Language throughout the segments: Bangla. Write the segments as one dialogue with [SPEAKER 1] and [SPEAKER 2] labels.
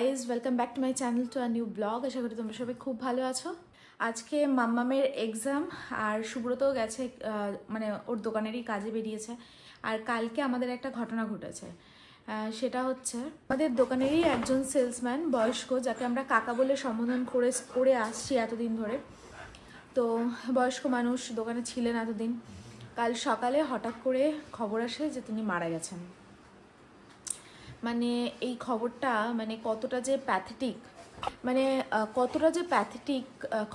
[SPEAKER 1] Guys, welcome back to my channel to a new blog. আশা করি তোমরা সবাই খুব ভালো আছো। আজকে মাম্মামের এক্সাম আর সুব্রতও গেছে, মানে ওর দোকানেরই কাজে বেরিয়েছে। আর কালকে আমাদের একটা ঘটনা ঘটেছে, সেটা হচ্ছে আমাদের দোকানেরই একজন সেলসম্যান বয়স্ক, যাকে আমরা কাকা বলে সম্বোধন করে আসছি এতদিন ধরে। তো বয়স্ক মানুষ দোকানে ছিলেন এতদিন। কাল সকালে হঠাৎ করে খবর আসে যে তিনি মারা গেছেন। মানে এই খবরটা মানে কতটা যে প্যাথেটিক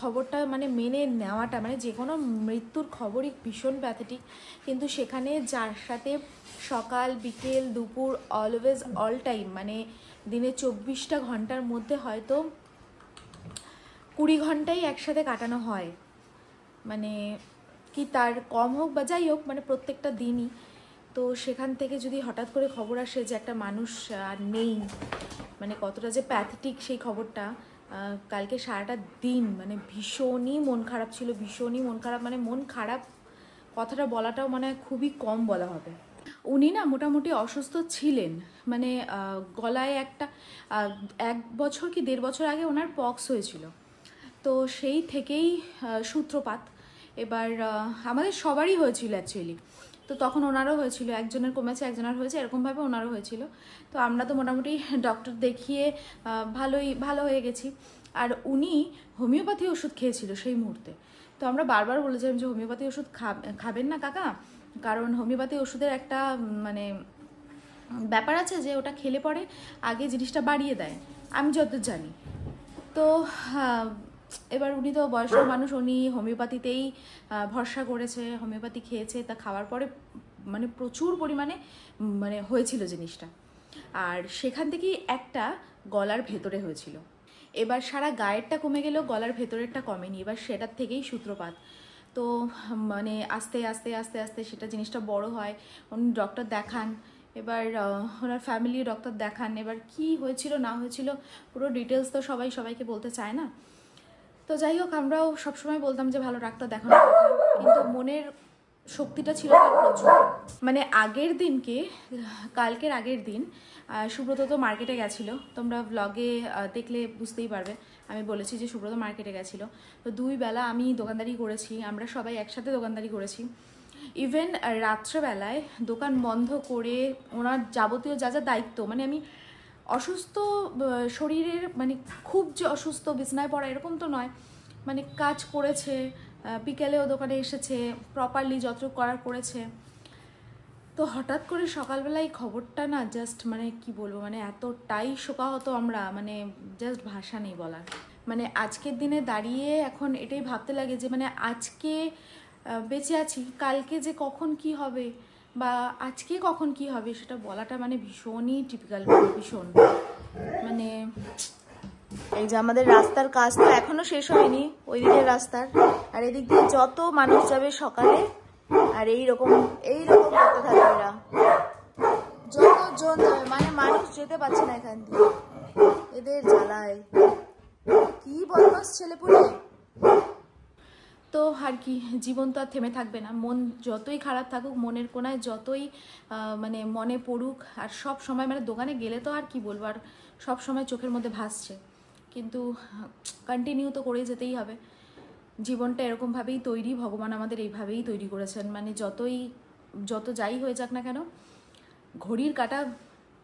[SPEAKER 1] খবরটা মানে মেনে নেওয়াটা, মানে যে কোনো মৃত্যুর খবরই ভীষণ প্যাথেটিক। কিন্তু সেখানে যার সাথে সকাল বিকেল দুপুর অলওয়েজ অল টাইম, মানে দিনে 24টা ঘন্টার মধ্যে হয়তো 20 ঘন্টাই একসাথে কাটানো হয়, মানে কি তার কম হোক বা যাই হোক, মানে প্রত্যেকটা দিনই। তো সেখান থেকে যদি হঠাৎ করে খবর আসে যে একটা মানুষ আর নেই, মানে কতটা যে প্যাথেটিক সেই খবরটা। কালকে সারাটা দিন মানে ভীষণই মন খারাপ ছিল, ভীষণই মন খারাপ। মানে মন খারাপ কথাটা বলাটাও মানে খুবই কম বলা হবে। উনি না মোটামুটি অসুস্থ ছিলেন, মানে গলায় একটা 1 বছর কি 1.5 বছর আগে ওনার পক্স হয়েছিল। তো সেই থেকেই সূত্রপাত। এবার আমাদের সবারই হয়েছিল অ্যাকচুয়ালি। তো তখন ওনারও হয়েছিল, একজনের কমেছে একজনের হয়েছে, এরকমভাবে ওনারও হয়েছিল। তো আমরা তো মোটামুটি ডক্টর দেখিয়ে ভালো হয়ে গেছি। আর উনি হোমিওপ্যাথি ওষুধ খেয়েছিল সেই মুহূর্তে। তো আমরা বারবার বলেছিলাম যে হোমিওপ্যাথি ওষুধ খাবেন না কাকা, কারণ হোমিওপ্যাথি ওষুধের একটা মানে ব্যাপার আছে যে ওটা খেলে পরে আগে জিনিসটা বাড়িয়ে দেয়, আমি যতদূর জানি। তো এবার উনি তো বয়স্ক মানুষ, উনি হোমিওপ্যাথিতেই ভরসা করেছে, হোমিওপ্যাথি খেয়েছে। তা খাওয়ার পরে মানে প্রচুর পরিমাণে মানে হয়েছিল জিনিসটা। আর সেখান থেকেই একটা গলার ভেতরে হয়েছিল। এবার সারা গায়েরটা কমে গেলেও গলার ভেতরেরটা কমেনি, এবার সেটার থেকেই সূত্রপাত। তো মানে আস্তে আস্তে আস্তে আস্তে সেটা জিনিসটা বড় হয়। উনি ডক্টর দেখান, এবার ওনার ফ্যামিলি ডক্টর দেখান। এবার কি হয়েছিল না হয়েছিল পুরো ডিটেলস তো সবাইকে বলতে চায় না। তো যাই হোক, আমরাও সবসময় বলতাম যে ভালো ডাক্তার দেখানোর কথা, কিন্তু মনের শক্তিটা ছিল তার প্রচুর। মানে কালকের আগের দিন সুব্রত তো মার্কেটে গেছিলো। তোমরা ব্লগে দেখলে বুঝতেই পারবে, আমি বলেছি যে সুব্রত মার্কেটে গেছিলো। তো 2 বেলা আমি দোকানদারি করেছি, আমরা সবাই একসাথে দোকানদারি করেছি। ইভেন রাত্রেবেলায় দোকান বন্ধ করে ওনার যাবতীয় যা যা দায়িত্ব, মানে আমি অসুস্থ শরীরের, মানে খুব যে অসুস্থ বিছনায় পড়া এরকম তো নয়, মানে কাজ করেছে, বিকেলেও দোকানে এসেছে, প্রপারলি যতটুকু করার করেছে। তো হঠাৎ করে সকালবেলায় খবরটা না জাস্ট মানে কি বলবো, মানে এতটাই শোকাহত আমরা, মানে জাস্ট ভাষা নেই বলার। মানে আজকের দিনে দাঁড়িয়ে এখন এটাই ভাবতে লাগে যে মানে আজকে বেঁচে আছি, কালকে যে কখন কি হবে বা আজকে কখন কি হবে সেটা বলাটা মানে ভীষণই টিপিক্যাল, ভীষণ। মানে এই যে আমাদের রাস্তার কাজ তো এখনো শেষ হয়নি, ওই দিকের রাস্তার, আর এদিক দিয়ে যত মানুষ যাবে সকালে, আর এইরকম করতে থাকে এরা, যতজন যাবে, মানে মানুষ যেতে পারছে না এখান দিয়ে, এদের জ্বালায়। কি বদমাস ছেলেপুলে। তো আর কি, জীবন তো আর থেমে থাকবে না। মন যতই খারাপ থাকুক, মনের কোনায় যতই মানে মনে পড়ুক, আর সব সময় মানে দোকানে গেলে তো আর কি বলবো, আর সব সময় চোখের মধ্যে ভাসছে, কিন্তু কন্টিনিউ তো করেই যেতেই হবে। জীবনটা এরকমভাবেই তৈরি, ভগবান আমাদের এইভাবেই তৈরি করেছেন। মানে যত যাই হয়ে যাক না কেন, ঘড়ির কাঁটা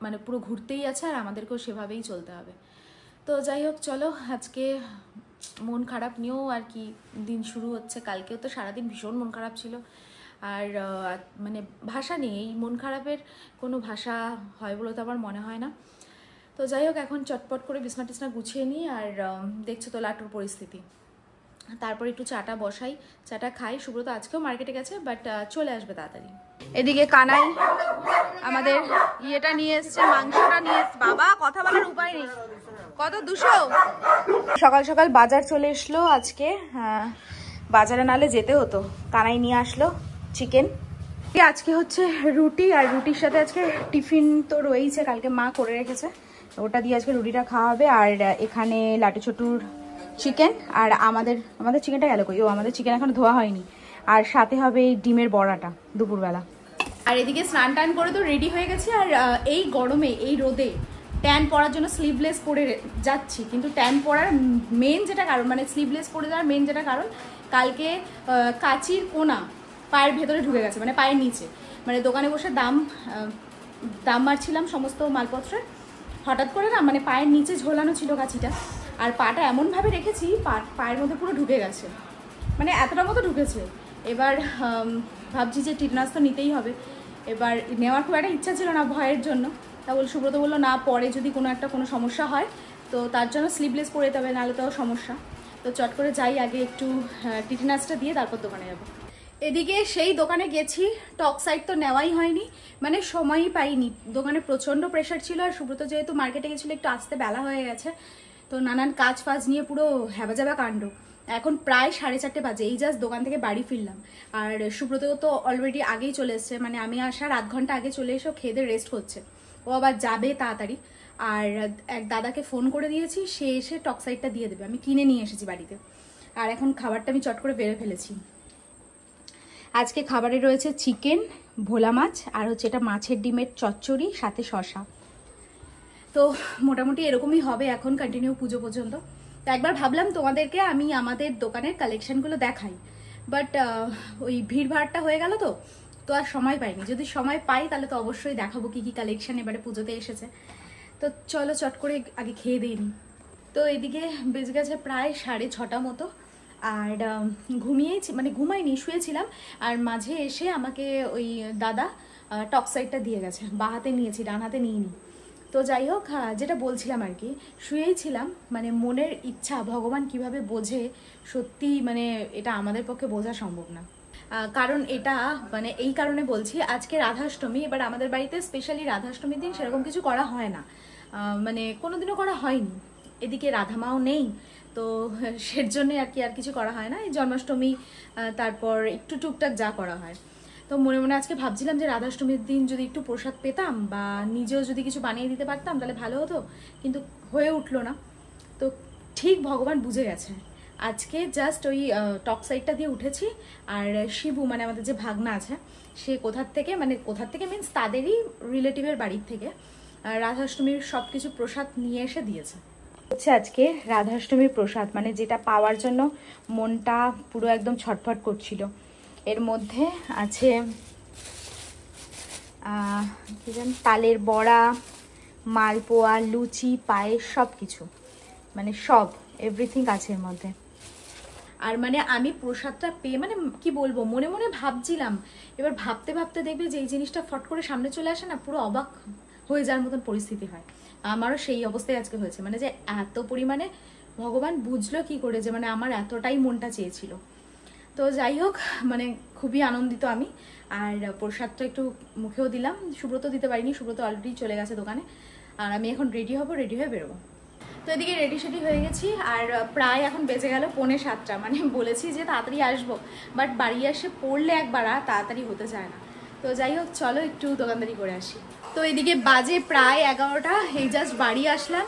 [SPEAKER 1] মানে পুরো ঘুরতেই আছে, আর আমাদেরকেও সেভাবেই চলতে হবে। তো যাই হোক, চলো আজকে মন খারাপ নিয়েও আর কি দিন শুরু হচ্ছে। কালকেও তো সারাদিন ভীষণ মন খারাপ ছিল, আর মানে ভাষা নেই, এই মন খারাপের কোনো ভাষা হয় বলে তো আমার মনে হয় না। তো যাই হোক, এখন চটপট করে বিছনা টিছনা গুছিয়ে নিই। আর দেখছো তো লাটুর পরিস্থিতি, তারপর একটু চাটা বসাই, চাটা খাই। সুব্রত আজকেও মার্কেটে গেছে, বাট চলে আসবে তাড়াতাড়ি। এদিকে কানাই আমাদের ইয়েটা নিয়ে এসছে, মাংসটা নিয়ে এসছে। বাবা, কথা বলার উপায় নেই, কত 200। সকাল সকাল বাজার চলে এসলো আজকে, বাজারে নালে যেতে হতো। কানাই নিয়ে আসলো চিকেন। আজকে হচ্ছে রুটি, আর রুটির সাথে আজকে টিফিন তো রয়েছে, কালকে মা করে রেখেছে, ওটা দিয়ে আজকে রুটিটা খাওয়া হবে। আর এখানে লাটু ছোটুর চিকেন, আর আমাদের চিকেনটা গেল কই, আমাদের চিকেন এখন ধোয়া হয়নি। আর সাথে হবে এই ডিমের বড়াটা দুপুরবেলা। আর এদিকে স্নান টান করে তো রেডি হয়ে গেছে। আর এই গরমে এই রোদে
[SPEAKER 2] ট্যান পরার জন্য স্লিভলেস পরে যাচ্ছি, কিন্তু ট্যান পরার মেন যেটা কারণ, মানে স্লিভলেস পরে যাওয়ার মেন যেটা কারণ, কালকে কাঁচির কোনা পায়ের ভেতরে ঢুকে গেছে, মানে পায়ের নিচে। মানে দোকানে বসে দাম মারছিলাম সমস্ত মালপত্রের, হঠাৎ করে না মানে পায়ের নিচে ঝোলানো ছিল কাঁচিটা, আর পাটা এমনভাবে রেখেছি পায়ের মধ্যে পুরো ঢুকে গেছে, মানে এতটা মতো ঢুকেছে। এবার ভাবছি যে টিটনাস তো নিতেই হবে। এবার নেওয়ার খুব একটা ইচ্ছা ছিল না ভয়ের জন্য, তা সুব্রত বললো না, পরে যদি কোনো সমস্যা হয় তো তার জন্য স্লিভলেস পরে যেতে হবে, নাহলে তো সমস্যা। তো চট করে যাই, আগে একটু টিটনাসটা দিয়ে তারপর দোকানে যাবো। এদিকে সেই দোকানে গেছি, টক্সাইড তো নেওয়াই হয়নি, মানে সময়ই পাইনি, দোকানে প্রচণ্ড প্রেশার ছিল। আর সুব্রত যেহেতু মার্কেটে গেছিলো, একটু আসতে বেলা হয়ে গেছে, তো নানান কাজ ফাজ নিয়ে পুরো হ্যাবাজাবা কাণ্ড। এখন প্রায় 4:30 বাজে, এই জাস্ট দোকান থেকে বাড়ি ফিরলাম। আর সুব্রত তো অলরেডি আগেই চলে এসছে, মানে আমি আসার আধ ঘন্টা আগে চলে এসে খেয়ে রেস্ট করছে, ও আবার যাবে তাড়াতাড়ি। আর এক দাদাকে ফোন করে দিয়েছি, সে এসে টক্সাইডটা দিয়ে দেবে, আমি কিনে নিয়ে এসেছি বাড়িতে। আর এখন খাবারটা আমি চট করে বেড়ে ফেলেছি। আজকে খাবারে রয়েছে চিকেন, ভোলা মাছ, আর হচ্ছে এটা মাছের ডিমের চচ্চড়ি, সাথে শসা। তো মোটামুটি এরকমই হবে এখন কন্টিনিউ পুজো পর্যন্ত। তো একবার ভাবলাম তোমাদেরকে আমি আমাদের দোকানের কালেকশনগুলো দেখাই, বাট ওই ভিড়ভাড়টা হয়ে গেল, তো আর সময় পাইনি। যদি সময় পাই তাহলে তো অবশ্যই দেখাবো কি কি কালেকশন এবারে পুজোতে এসেছে। তো চলো চট করে আগে খেয়ে দিইনি। তো এদিকে বেজে গেছে প্রায় 6:30 মতো, আর ঘুমিয়েছি, মানে ঘুমাইনি, শুয়েছিলাম। আর মাঝে এসে আমাকে ওই দাদা টক্সাইডটা দিয়ে গেছে, বাঁ হাতে নিয়েছি, ডান হাতে নিইনি। তো যাই হোক, যেটা বলছিলাম আর কি, শুয়েই ছিলাম, মানে মনের ইচ্ছা ভগবান কিভাবে বোঝে, সত্যি মানে এটা আমাদের পক্ষে বোঝা সম্ভব না। কারণ এটা মানে এই কারণে বলছি, আজকে রাধাষ্টমী। এবার আমাদের বাড়িতে স্পেশালি রাধাষ্টমীর দিন সেরকম কিছু করা হয় না, মানে কোনোদিনও করা হয়নি। এদিকে রাধামাও নেই, তো সের জন্যে আর কিছু করা হয় না। এই জন্মাষ্টমী, তারপর একটু টুকটাক যা করা হয়। তো মনে মনে আজকে ভাবছিলাম যে রাধাষ্টমীর দিন যদি একটু প্রসাদ পেতাম বা নিজেও যদি কিছু বানিয়ে দিতে পারতাম তাহলে ভালো হতো, কিন্তু হয়ে উঠলো না। তো ঠিক ভগবান বুঝে গেছে। আজকে জাস্ট ওই টক্সাইডটা দিয়ে উঠেছি, আর শিবু মানে আমাদের যে ভাগনা আছে, সে কোথার থেকে মিন্স তাদেরই রিলেটিভের বাড়ির থেকে রাধাষ্টমীর সব কিছু প্রসাদ নিয়ে এসে দিয়েছে। হচ্ছে আজকে রাধাষ্টমীর প্রসাদ, মানে যেটা পাওয়ার জন্য মনটা পুরো একদম ছটফট করছিল। এর মধ্যে আছে কি জানি, তালের বড়া, মালপোয়া, লুচি, পায়েস, সব কিছু, মানে সব এভরিথিং আছে এর মধ্যে। আর মানে আমি প্রসাদটা পেয়ে মানে কি বলবো, মনে মনে ভাবছিলাম, এবার ভাবতে ভাবতে দেখবে যে এই জিনিসটা ফট করে সামনে চলে আসে না, পুরো অবাক হয়ে যাওয়ার মতন পরিস্থিতি হয়। আমারও সেই অবস্থায় আজকে হয়েছে, মানে যে এত পরিমাণে ভগবান বুঝলো কি করে যে মানে আমার এতটাই মনটা চেয়েছিল। তো যাই হোক, মানে খুবই আনন্দিত আমি। আর প্রসাদটা একটু মুখেও দিলাম, সুব্রত দিতে পারিনি, সুব্রত অলরেডি চলে গেছে দোকানে। আর আমি এখন রেডি হব, রেডি হয়ে বেরোবো। তো এদিকে রেডি সেডি হয়ে গেছি, আর প্রায় এখন বেজে গেল 6:45। মানে বলেছি যে তাড়াতাড়ি আসবো, বাট বাড়ি এসে পড়লে একবার আর তাড়াতাড়ি হতে চায় না। তো যাই হোক, চলো একটু দোকানদারি করে আসি। তো এদিকে বাজে প্রায় 11টা, এই জাস্ট বাড়ি আসলাম।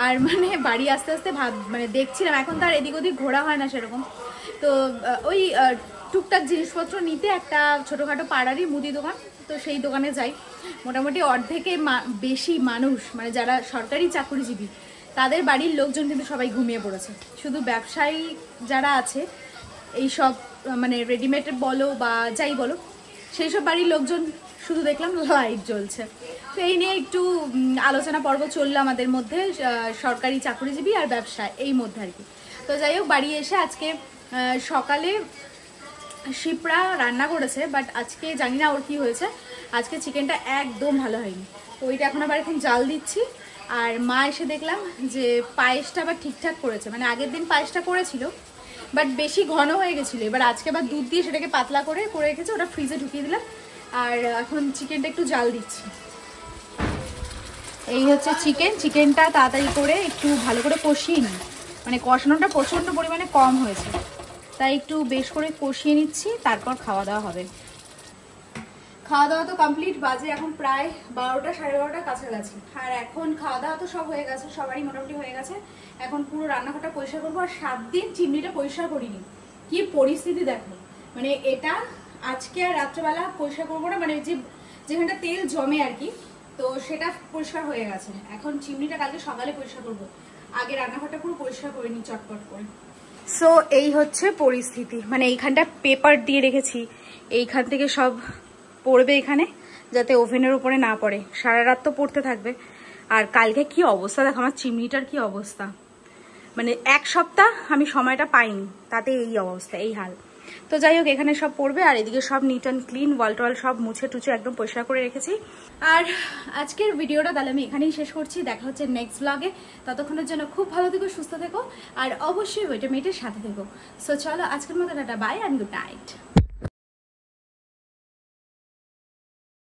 [SPEAKER 2] আর মানে বাড়ি আস্তে আস্তে মানে দেখছিলাম, এখন তার এদিক ওদিক ঘোরা হয় না সেরকম। তো ওই টুকটাক জিনিসপত্র নিতে একটা ছোটোখাটো পাড়ারই মুদি দোকান, তো সেই দোকানে যাই। মোটামুটি অর্ধেকে বেশি মানুষ, মানে যারা সরকারি চাকরিজীবী, তাদের বাড়ির লোকজন কিন্তু সবাই ঘুমিয়ে পড়েছে। শুধু ব্যবসায়ী যারা আছে, এই সব মানে রেডিমেড বলো বা যাই বলো, সেই সব বাড়ির লোকজন শুধু দেখলাম লাইট জ্বলছে। তো এই নিয়ে একটু আলোচনা পর্ব চললো আমাদের মধ্যে, সরকারি চাকরিজীবী আর ব্যবসা, এই মধ্যে আর কি। তো যাই হোক, বাড়ি এসে আজকে সকালে শিপ্রা রান্না করেছে, বাট আজকে জানি না ওর কি হয়েছে, আজকে চিকেনটা একদম ভালো হয়নি। তো ওইটা এখন জাল দিচ্ছি। আর মা এসে দেখলাম যে পায়েসটা আবার ঠিকঠাক করেছে, মানে আগের দিন পায়েসটা করেছিল বাট বেশি ঘন হয়ে গেছিলো, এবার আজকে আবার দুধ দিয়ে সেটাকে পাতলা করে রেখেছে, ওটা ফ্রিজে ঢুকিয়ে দিলাম। আর এখন চিকেনটা একটু জাল দিচ্ছি। এই হচ্ছে চিকেনটা তাড়াতাড়ি করে একটু ভালো করে কষিয়ে নিই, মানে কষানোটা প্রচণ্ড পরিমাণে কম হয়েছে, তাই একটু বেশ করে কষিয়ে নিচ্ছি, তারপর খাওয়া দাওয়া হবে। খাওয়া দাওয়া তো কমপ্লিট, বাজে এখন প্রায় 12টা 12:30 কাছাকাছি। আর এখন খাওয়া দাওয়া তো সব হয়ে গেছে, সবারই মোটামুটি হয়ে গেছে। এখন পুরো রান্নাঘরটা পরিষ্কার করবো। আর 7 দিন চিমনিটা পরিষ্কার করিনি, কি পরিস্থিতি দেখো। মানে এটা আজকে আর রাত্রেবেলা পরিষ্কার করবো না, মানে যেখানটা তেল জমে আর কি, তো সেটা পরিষ্কার হয়ে গেছে। এখন চিমনিটা কালকে সকালে পরিষ্কার করবো, আগে রান্নাঘরটা পুরো পরিষ্কার করে নিই চটপট করে। সো এই হচ্ছে পরিস্থিতি, মানে এইখানটা পেপার দিয়ে রেখেছি, এইখান থেকে সব পড়বে এখানে, যাতে ওভেনের উপরে না পড়ে। সারা রাত তো পড়তে থাকবে। আর কালকে কি অবস্থা দেখো, আমার চিমনিটার কি অবস্থা, মানে এক সপ্তাহ আমি সময়টা পাইনি, তাতে এই অবস্থা, এই হাল। তো যাই হোক, এখানে সব পড়বে, আর এদিকে সব neat and clean, wall towel সব মুছে টুছে একদম পরিষ্কার করে রেখেছি। আর আজকের ভিডিওটা তাহলে আমি এখানেই শেষ করছি। দেখা হচ্ছে নেক্সট ব্লগে। ততক্ষণের জন্য খুব ভালো থেকো, সুস্থ থেকো, আর অবশ্যই ওইটা মেয়েটের সাথে থেকো। সো চলো আজকের মতো tata, bye and good night.